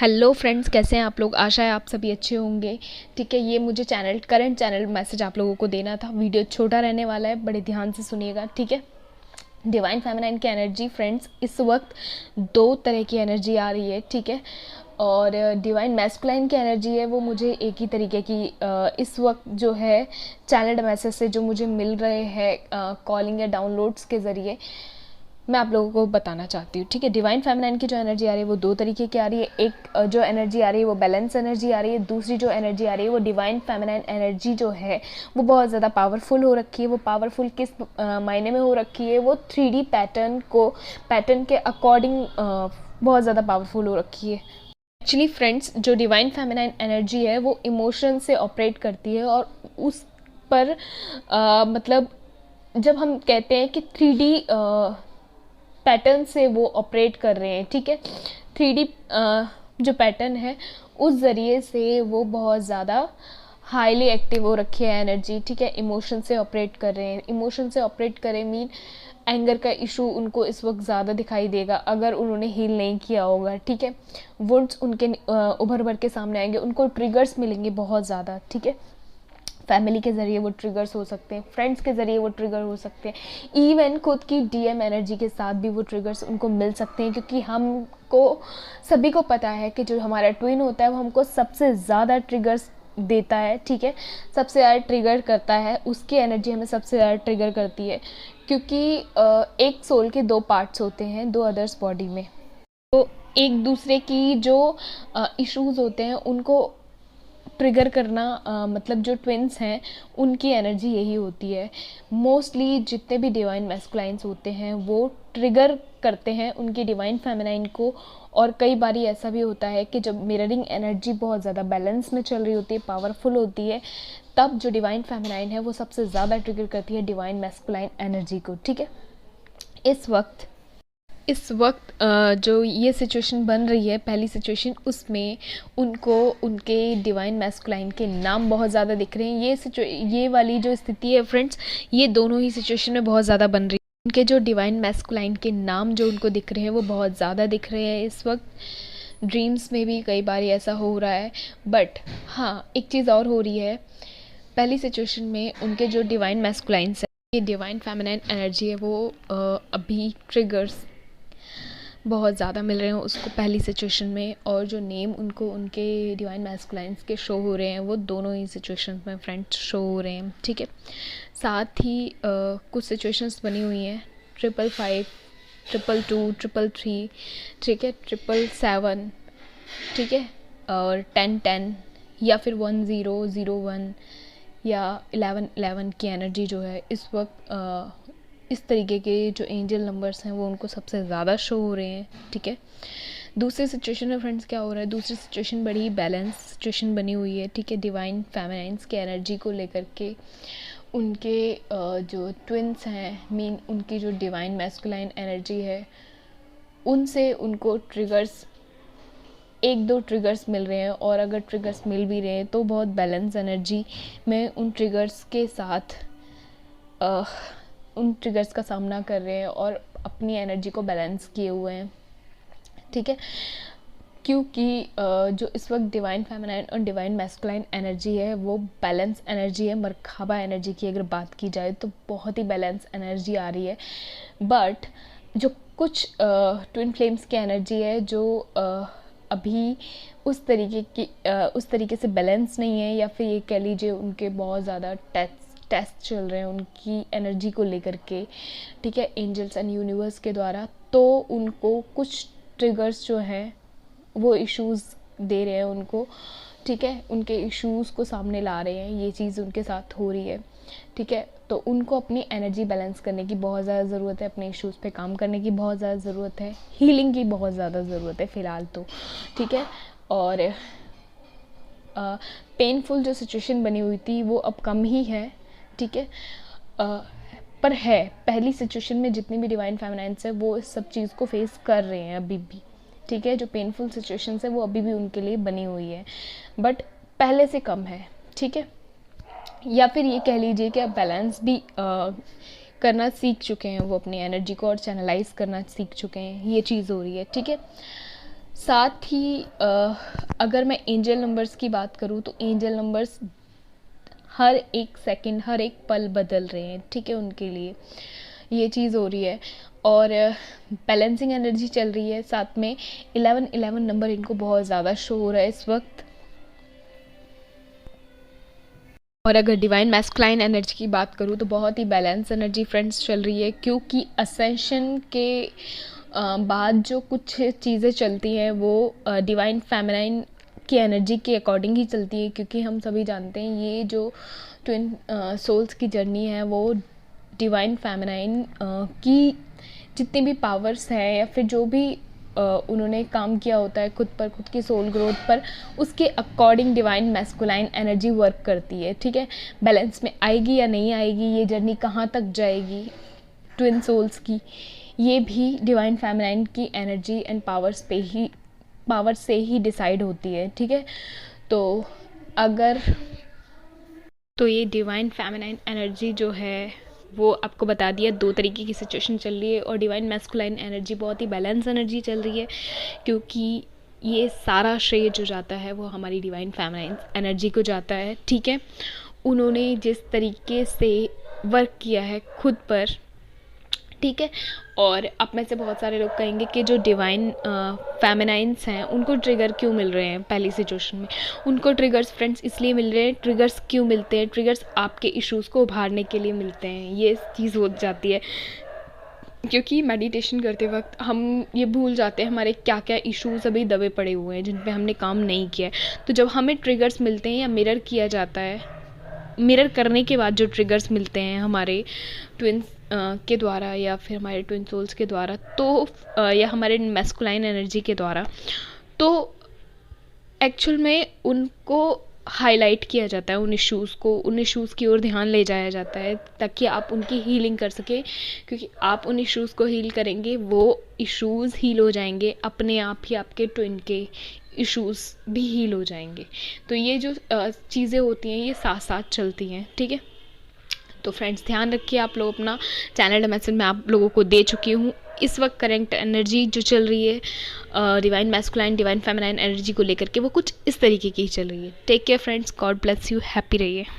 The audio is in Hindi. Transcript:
हेलो फ्रेंड्स, कैसे हैं आप लोग। आशा है आप सभी अच्छे होंगे। ठीक है, ये मुझे करंट चैनल मैसेज आप लोगों को देना था। वीडियो छोटा रहने वाला है, बड़े ध्यान से सुनिएगा। ठीक है, डिवाइन फेमिनाइन की एनर्जी फ्रेंड्स, इस वक्त दो तरह की एनर्जी आ रही है। ठीक है, और डिवाइन मैस्कुलाइन की एनर्जी है वो मुझे एक ही तरीके की इस वक्त जो है चैनल्ड मैसेज से जो मुझे मिल रहे हैं कॉलिंग या डाउनलोड्स के ज़रिए मैं आप लोगों को बताना चाहती हूँ। ठीक है, डिवाइन फेमिनाइन की जो एनर्जी आ रही है वो दो तरीके की आ रही है। एक जो एनर्जी आ रही है वो बैलेंस एनर्जी आ रही है। दूसरी जो एनर्जी आ रही है वो डिवाइन फेमिनाइन एनर्जी जो है वो बहुत ज़्यादा पावरफुल हो रखी है। वो पावरफुल किस मायने में हो रखी है, वो 3D पैटर्न के अकॉर्डिंग बहुत ज़्यादा पावरफुल हो रखी है। एक्चुअली फ्रेंड्स, जो डिवाइन फेमिनाइन एनर्जी है वो इमोशन से ऑपरेट करती है, और उस पर मतलब जब हम कहते हैं कि 3D पैटर्न से वो ऑपरेट कर रहे हैं। ठीक है, 3D जो पैटर्न है उस ज़रिए से वो बहुत ज़्यादा हाईली एक्टिव हो रखी है एनर्जी। ठीक है, इमोशन से ऑपरेट कर रहे हैं। इमोशन से ऑपरेट करें मीन एंगर का इशू उनको इस वक्त ज़्यादा दिखाई देगा अगर उन्होंने हील नहीं किया होगा। ठीक है, वुड्स उनके उभर भर के सामने आएंगे, उनको ट्रिगर्स मिलेंगे बहुत ज़्यादा। ठीक है, फैमिली के ज़रिए वो ट्रिगर्स हो सकते हैं, फ्रेंड्स के ज़रिए वो ट्रिगर हो सकते हैं, इवन खुद की डीएम एनर्जी के साथ भी वो ट्रिगर्स उनको मिल सकते हैं। क्योंकि हमको सभी को पता है कि जो हमारा ट्विन होता है वो हमको सबसे ज़्यादा ट्रिगर्स देता है। ठीक है, सबसे ज़्यादा ट्रिगर करता है, उसकी एनर्जी हमें सबसे ज़्यादा ट्रिगर करती है। क्योंकि एक सोल के दो पार्ट्स होते हैं, दो अदर्स बॉडी में, तो एक दूसरे की जो इश्यूज़ होते हैं उनको ट्रिगर करना मतलब जो ट्विन्स हैं उनकी एनर्जी यही होती है। मोस्टली जितने भी डिवाइन मैस्कुलाइंस होते हैं वो ट्रिगर करते हैं उनकी डिवाइन फेमिनाइन को। और कई बारी ऐसा भी होता है कि जब मिररिंग एनर्जी बहुत ज़्यादा बैलेंस में चल रही होती है, पावरफुल होती है, तब जो डिवाइन फेमिनाइन है वो सबसे ज़्यादा ट्रिगर करती है डिवाइन मैस्कुलाइन एनर्जी को। ठीक है, इस वक्त जो ये सिचुएशन बन रही है, पहली सिचुएशन, उसमें उनको उनके डिवाइन मैस्कुलाइन के नाम बहुत ज़्यादा दिख रहे हैं। ये वाली जो स्थिति है फ्रेंड्स, ये दोनों ही सिचुएशन में बहुत ज़्यादा बन रही है। उनके जो डिवाइन मैस्कुलाइन के नाम जो उनको दिख रहे हैं वो बहुत ज़्यादा दिख रहे हैं इस वक्त। ड्रीम्स में भी कई बार ऐसा हो रहा है। बट हाँ, एक चीज़ और हो रही है। पहली सिचुएशन में उनके जो डिवाइन मैस्कुलाइंस है, ये डिवाइन फेमिनाइन एनर्जी है वो अभी ट्रिगर्स बहुत ज़्यादा मिल रहे हैं उसको पहली सिचुएशन में। और जो नेम उनको उनके डिवाइन मैस्कुलाइंस के शो हो रहे हैं वो दोनों ही सिचुएशंस में फ्रेंड्स शो हो रहे हैं। ठीक है, साथ ही कुछ सिचुएशंस बनी हुई हैं 555, 222, 333, ठीक है, 777, ठीक है, और 1010 या फिर 1001 या 1111 की एनर्जी जो है इस वक्त इस तरीके के जो एंजल नंबर्स हैं वो उनको सबसे ज़्यादा शो हो रहे हैं। ठीक है, दूसरी सिचुएशन में फ्रेंड्स क्या हो रहा है, दूसरी सिचुएशन बड़ी ही बैलेंस सिचुएशन बनी हुई है। ठीक है, डिवाइन फेमिनाइंस की एनर्जी को लेकर के उनके जो ट्विन्स हैं, मीन उनकी जो डिवाइन मैस्कुलाइन एनर्जी है, उनसे उनको ट्रिगर्स, एक दो ट्रिगर्स मिल रहे हैं। और अगर ट्रिगर्स मिल भी रहे हैं तो बहुत बैलेंस एनर्जी में उन ट्रिगर्स के साथ उन ट्रिगर्स का सामना कर रहे हैं और अपनी एनर्जी को बैलेंस किए हुए हैं। ठीक है, क्योंकि जो इस वक्त डिवाइन फेमिनाइन और डिवाइन मैस्कुलाइन एनर्जी है वो बैलेंस एनर्जी है। मरखाबा एनर्जी की अगर बात की जाए तो बहुत ही बैलेंस एनर्जी आ रही है। बट जो कुछ ट्विन फ्लेम्स की एनर्जी है जो अभी उस तरीके से बैलेंस नहीं है, या फिर ये कह लीजिए उनके बहुत ज़्यादा टेस्ट चल रहे हैं उनकी एनर्जी को लेकर के। ठीक है, एंजल्स एंड यूनिवर्स के द्वारा, तो उनको कुछ ट्रिगर्स जो हैं वो इश्यूज़ दे रहे हैं उनको। ठीक है, उनके इश्यूज़ को सामने ला रहे हैं, ये चीज़ उनके साथ हो रही है। ठीक है, तो उनको अपनी एनर्जी बैलेंस करने की बहुत ज़्यादा ज़रूरत है, अपने इश्यूज़ पे काम करने की बहुत ज़्यादा ज़रूरत है, हीलिंग की बहुत ज़्यादा ज़रूरत है फ़िलहाल तो। ठीक है, और पेनफुल जो सिचुएशन बनी हुई थी वो अब कम ही है। ठीक है, पर है, पहली सिचुएशन में जितनी भी डिवाइन फेमिनाइंस है वो इस सब चीज़ को फेस कर रहे हैं अभी भी। ठीक है, जो पेनफुल सिचुएशंस है वो अभी भी उनके लिए बनी हुई है, बट पहले से कम है। ठीक है, या फिर ये कह लीजिए कि अब बैलेंस भी करना सीख चुके हैं वो अपनी एनर्जी को, और चैनलाइज करना सीख चुके हैं, ये चीज़ हो रही है। ठीक है, साथ ही अगर मैं एंजल नंबर्स की बात करूँ तो एंजल नंबर्स हर एक सेकंड, हर एक पल बदल रहे हैं, ठीक है, उनके लिए ये चीज़ हो रही है। और बैलेंसिंग एनर्जी चल रही है, साथ में 11 नंबर इनको बहुत ज़्यादा शो हो रहा है इस वक्त। और अगर डिवाइन मैस्कुलाइन एनर्जी की बात करूँ तो बहुत ही बैलेंस एनर्जी फ्रेंड्स चल रही है, क्योंकि असेंशन के बाद जो कुछ चीज़ें चलती हैं वो डिवाइन फेमिनाइन की एनर्जी के अकॉर्डिंग ही चलती है, क्योंकि हम सभी जानते हैं ये जो ट्विन सोल्स की जर्नी है वो डिवाइन फेमिनाइन की जितनी भी पावर्स हैं या फिर जो भी उन्होंने काम किया होता है खुद पर, खुद की सोल ग्रोथ पर, उसके according divine masculine energy work करती है, ठीक है। बैलेंस में आएगी या नहीं आएगी, ये जर्नी कहाँ तक जाएगी ट्विन सोल्स की, ये भी डिवाइन फेमिनाइन की एनर्जी एंड पावर से ही डिसाइड होती है, ठीक है। तो ये डिवाइन फेमिनाइन एनर्जी जो है वो आपको बता दिया, दो तरीके की सिचुएशन चल रही है। और डिवाइन मैस्कुलाइन एनर्जी बहुत ही बैलेंस एनर्जी चल रही है, क्योंकि ये सारा श्रेय जो जाता है वो हमारी डिवाइन फेमिनाइन एनर्जी को जाता है, ठीक है। उन्होंने जिस तरीके से वर्क किया है खुद पर, ठीक है। और अब में से बहुत सारे लोग कहेंगे कि जो डिवाइन फेमिनाइंस हैं उनको ट्रिगर क्यों मिल रहे हैं पहली सिचुएशन में। उनको ट्रिगर्स फ्रेंड्स इसलिए मिल रहे हैं, ट्रिगर्स क्यों मिलते हैं, ट्रिगर्स आपके इश्यूज़ को उभारने के लिए मिलते हैं, ये चीज़ हो जाती है। क्योंकि मेडिटेशन करते वक्त हम ये भूल जाते हैं हमारे क्या क्या इश्यूज़ अभी दबे पड़े हुए हैं जिन पे हमने काम नहीं किया है। तो जब हमें ट्रिगर्स मिलते हैं या मिरर किया जाता है, मिरर करने के बाद जो ट्रिगर्स मिलते हैं हमारे ट्विन्स के द्वारा या फिर हमारे ट्विन सोल्स के द्वारा, तो या हमारे मैस्कुलाइन एनर्जी के द्वारा, तो एक्चुअल में उनको हाईलाइट किया जाता है, उन इश्यूज़ की ओर ध्यान ले जाया जाता है ताकि आप उनकी हीलिंग कर सकें। क्योंकि आप उन इश्यूज़ को हील करेंगे, वो इश्यूज़ हील हो जाएंगे अपने आप ही, आपके ट्विन के इश्यूज़ भी हील हो जाएंगे। तो ये जो चीज़ें होती हैं ये साथ साथ चलती हैं, ठीक है। तो फ्रेंड्स ध्यान रखिए, आप लोग अपना चैनल मैसेज मैं आप लोगों को दे चुकी हूँ। इस वक्त करंट एनर्जी जो चल रही है divine masculine divine feminine energy को लेकर के, वो कुछ इस तरीके की ही चल रही है। Take care friends, God bless you, happy रहिए।